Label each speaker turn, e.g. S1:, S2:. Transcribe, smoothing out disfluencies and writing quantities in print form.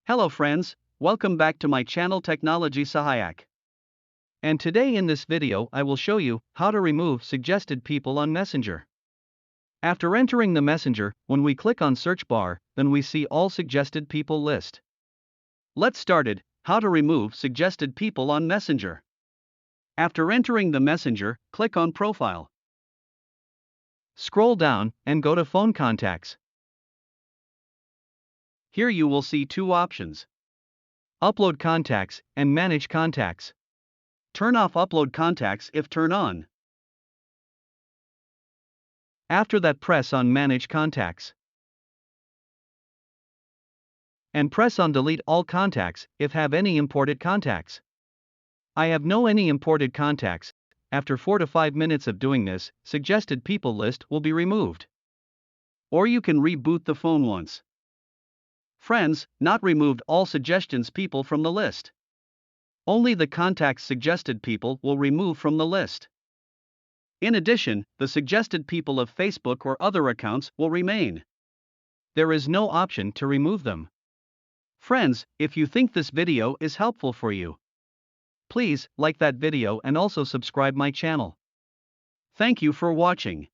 S1: Hello friends, welcome back to my channel Technology Sahayak. And today in this video I will show you how to remove suggested people on Messenger. After entering the Messenger, when we click on search bar, then we see all suggested people list. Let's start it, how to remove suggested people on Messenger. After entering the Messenger, click on Profile. Scroll down and go to Phone Contacts. Here you will see two options: Upload Contacts and Manage Contacts. Turn off Upload Contacts if turn on. After that, press on Manage Contacts. And press on Delete All Contacts if have any imported contacts. I have no any imported contacts. After 4 to 5 minutes of doing this, suggested people list will be removed. Or you can reboot the phone once. Friends, not removed all suggestions people from the list. Only the contacts suggested people will remove from the list. In addition, the suggested people of Facebook or other accounts will remain. There is no option to remove them. Friends, if you think this video is helpful for you, please like that video and also subscribe my channel. Thank you for watching.